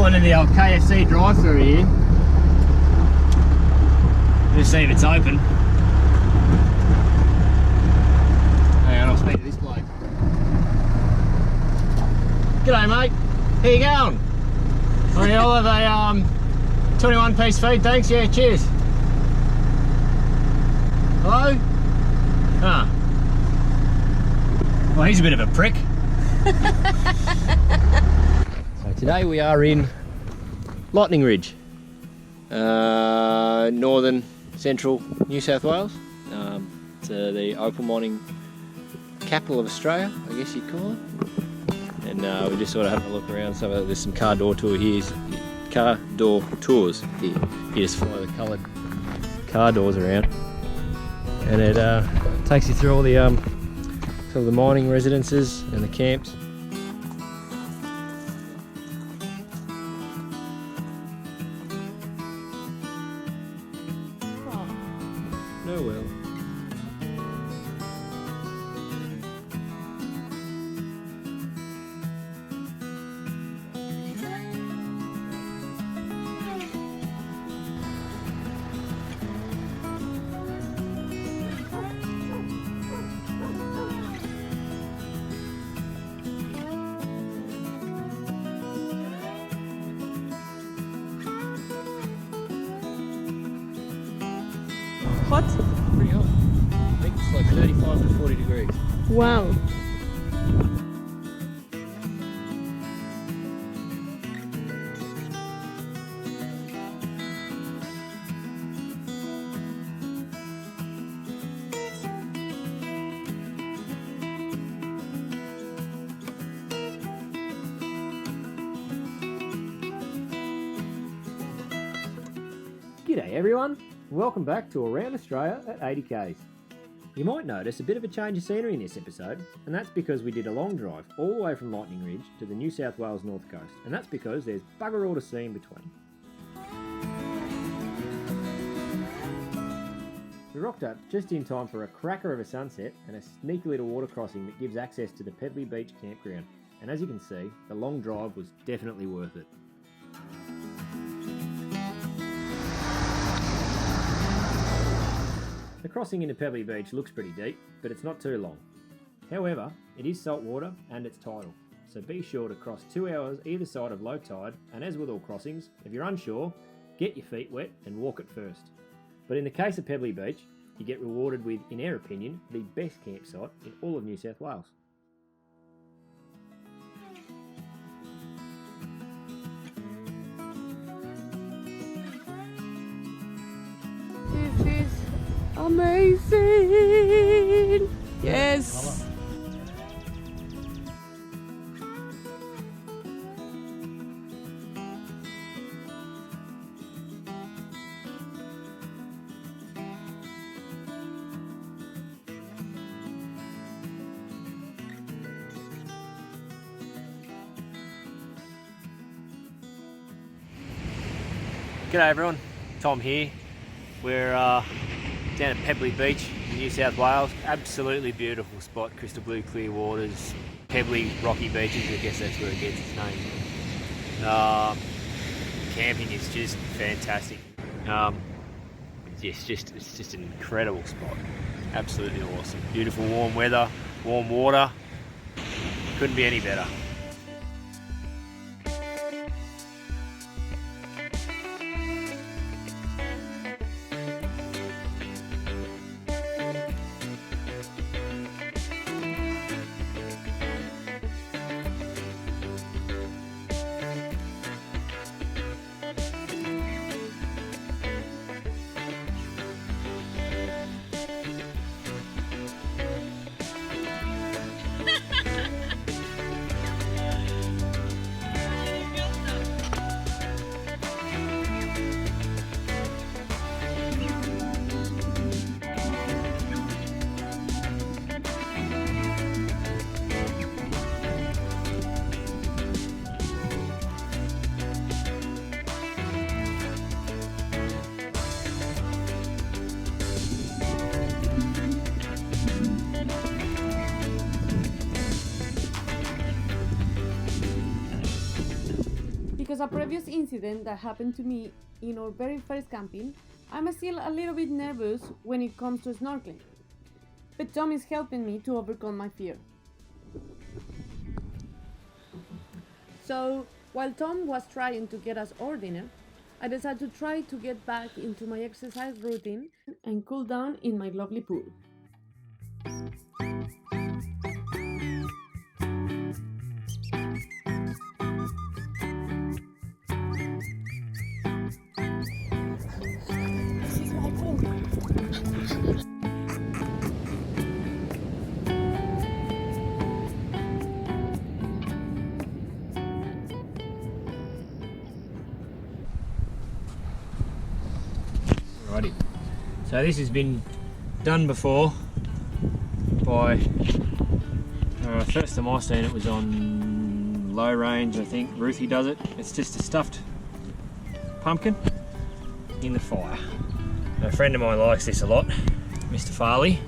pulling in the old KFC drive-through here. Let's see if it's open. Hang on, I'll speak to this bloke. G'day mate, how you going? I'll have a 21-piece feed, thanks, yeah, cheers. Hello? Ah. Well, he's a bit of a prick. So today we are in Lightning Ridge, northern central New South Wales. It's the opal mining capital of Australia, I guess you'd call it. And we just sort of having a look around. So there's some car door tours here. You just follow the coloured car doors around, and it takes you through all the sort of the mining residences and the camps. Oh, no well. Hot? Pretty hot. I think it's like 35 to 40 degrees. Wow. G'day everyone, welcome back to Around Australia at 80k's. You might notice a bit of a change of scenery in this episode, and that's because we did a long drive all the way from Lightning Ridge to the New South Wales North Coast, and that's because there's bugger all to see in between. We rocked up just in time for a cracker of a sunset and a sneaky little water crossing that gives access to the Pebbly Beach campground, and as you can see, the long drive was definitely worth it. The crossing into Pebbly Beach looks pretty deep, but it's not too long. However, it is salt water and it's tidal, so be sure to cross 2 hours either side of low tide, and as with all crossings, if you're unsure, get your feet wet and walk it first. But in the case of Pebbly Beach, you get rewarded with, in our opinion, the best campsite in all of New South Wales. This is amazing! Yes! G'day everyone, Tom here. We're down at Pebbly Beach in New South Wales. Absolutely beautiful spot, crystal blue clear waters, pebbly rocky beaches, I guess that's where it gets its name. Camping is just fantastic. It's just an incredible spot. Absolutely awesome. Beautiful warm weather, warm water. Couldn't be any better. because a previous incident that happened to me in our very first camping, I'm still a little bit nervous when it comes to snorkeling. But Tom is helping me to overcome my fear. So, while Tom was trying to get us our dinner, I decided to try to get back into my exercise routine and cool down in my lovely pool. This is my pool. Alrighty. So this has been done before by, first time I seen it was on Low Range, I think. Ruthie does it. It's just a stuffed pumpkin in the fire. A friend of mine likes this a lot, Mr. Farley.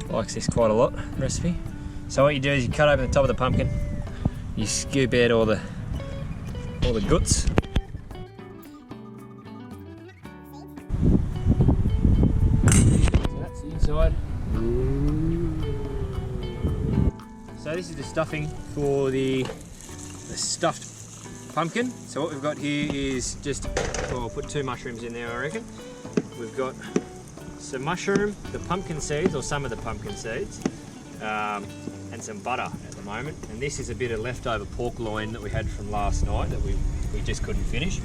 Likes this quite a lot, recipe. So what you do is you cut open the top of the pumpkin, you scoop out all the guts. Inside. So this is the stuffing for the stuffed pumpkin. So what we've got here is just, well, I'll put 2 mushrooms in there, I reckon. We've got some mushroom, the pumpkin seeds, or some of the pumpkin seeds, and some butter at the moment. And this is a bit of leftover pork loin that we had from last night that we just couldn't finish.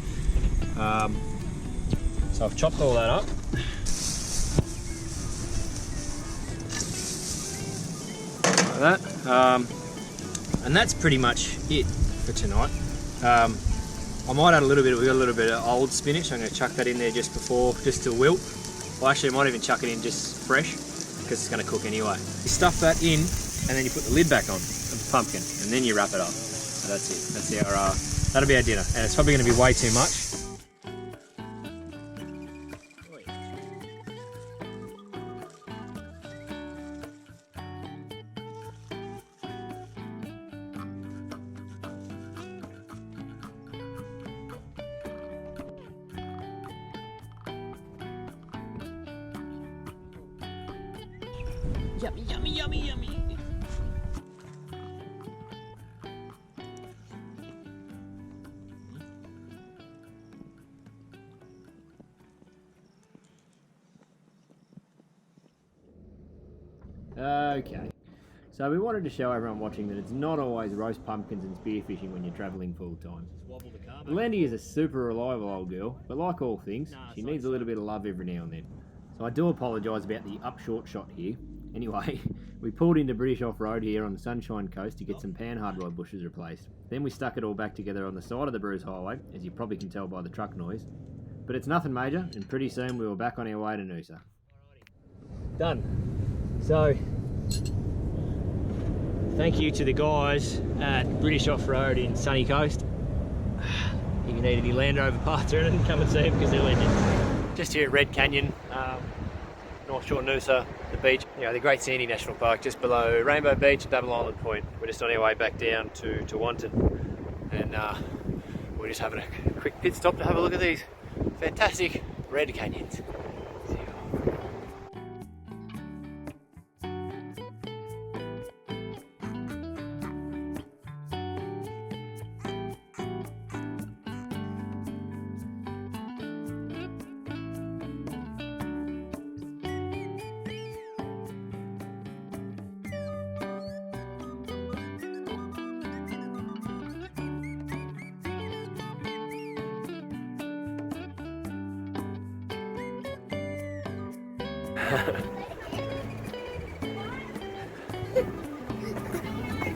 So I've chopped all that up. That and that's pretty much it for tonight. I might add a little bit, we've got a little bit of old spinach. I'm going to chuck that in there just to wilt. Well, actually I might even chuck it in just fresh because it's going to cook anyway. You stuff that in and then you put the lid back on of the pumpkin and then you wrap it up. So that's it. That's our that'll be our dinner, and it's probably going to be way too much. Yummy, yummy, yummy, yummy. Okay, so we wanted to show everyone watching that it's not always roast pumpkins and spearfishing when you're travelling full time. Landy is a super reliable old girl, but like all things, she needs a little bit of love every now and then. So I do apologise about the up short shot here. Anyway, we pulled into British Off-Road here on the Sunshine Coast to get some panhardwood bushes replaced. Then we stuck it all back together on the side of the Bruce Highway, as you probably can tell by the truck noise. But it's nothing major, and pretty soon we were back on our way to Noosa. Done. So, thank you to the guys at British Off-Road in Sunny Coast. If you need any Land Rover parts or anything, come and see them because they're legends. Just here at Red Canyon, North Shore Noosa, the beach, the Great Sandy National Park, just below Rainbow Beach and Double Island Point. We're just on our way back down to Wanton, and we're just having a quick pit stop to have a look at these fantastic red canyons.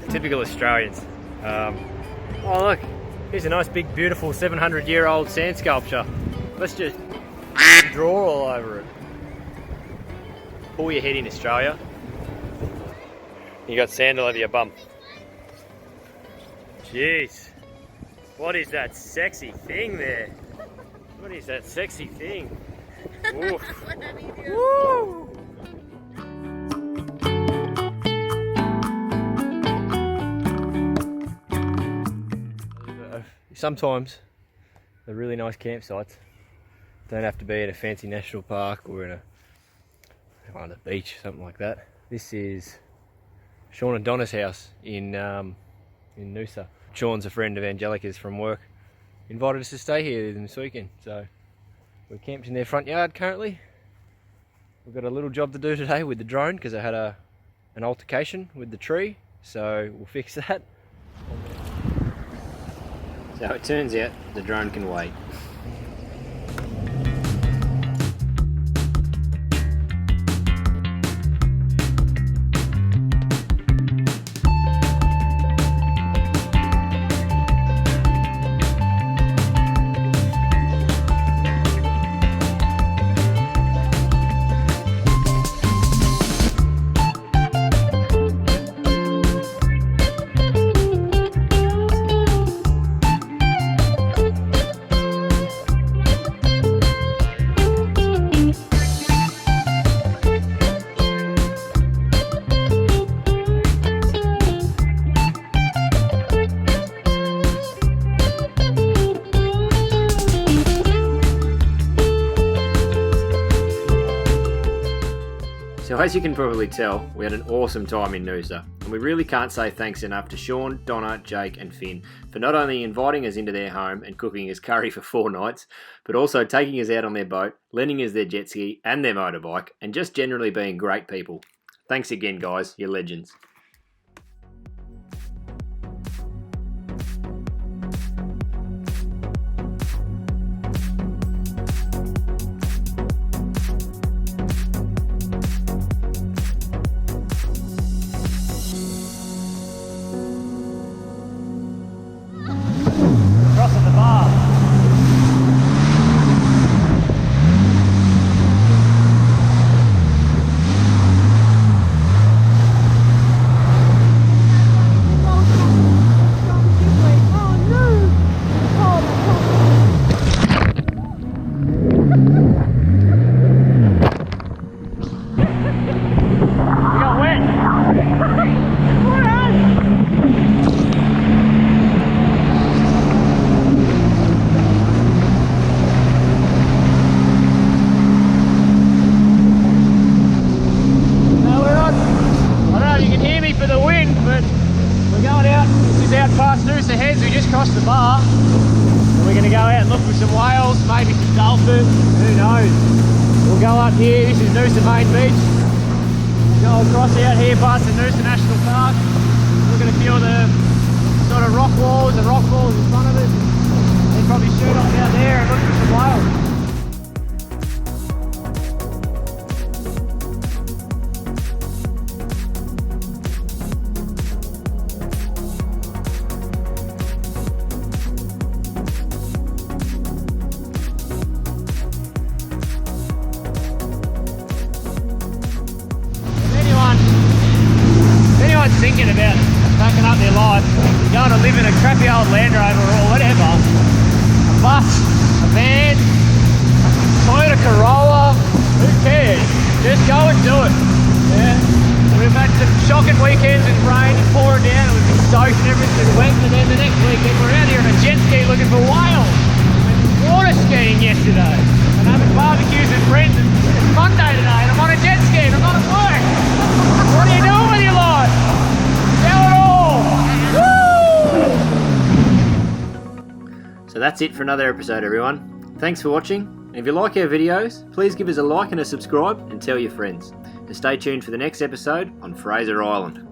Typical Australians. Oh look, here's a nice big beautiful 700-year-old sand sculpture. Let's just draw all over it. Pull your head in, Australia. You got sand all over your bum. Jeez, what is that sexy thing there? What is that sexy thing? Oof. Woo! sometimes the really nice campsites don't have to be at a fancy national park or on a beach, something like that. This is Sean and Donna's house in Noosa. Sean's a friend of Angelica's from work. Invited us to stay here this weekend, so we're camped in their front yard currently. We've got a little job to do today with the drone because I had an altercation with the tree, so we'll fix that. So it turns out the drone can wait. So as you can probably tell, we had an awesome time in Noosa, and we really can't say thanks enough to Sean, Donna, Jake and Finn for not only inviting us into their home and cooking us curry for 4 nights, but also taking us out on their boat, lending us their jet ski and their motorbike, and just generally being great people. Thanks again guys, you're legends. Past Noosa Heads, we just crossed the bar and we're going to go out and look for some whales, maybe some dolphins, who knows. We'll go up here, this is Noosa Main Beach. We'll go across out here past the Noosa National Park. We're going to feel the sort of rock walls and rock falls in front of us. Then probably shoot off out there and look for some whales. Thinking about packing up their life, going to live in a crappy old Land Rover or whatever, a bus, a van, Toyota Corolla, who cares? Just go and do it. Yeah. We've had some shocking weekends with rain and pouring down, and we've been soaked and everything's wet, and then the next weekend we're out here on a jet ski looking for whales. And water skiing yesterday, and having barbecues with friends, and it's Monday today and I'm on a jet ski and I'm not at work. What are you doing with your life? So that's it for another episode everyone. Thanks for watching, and if you like our videos, please give us a like and a subscribe and tell your friends. And stay tuned for the next episode on Fraser Island.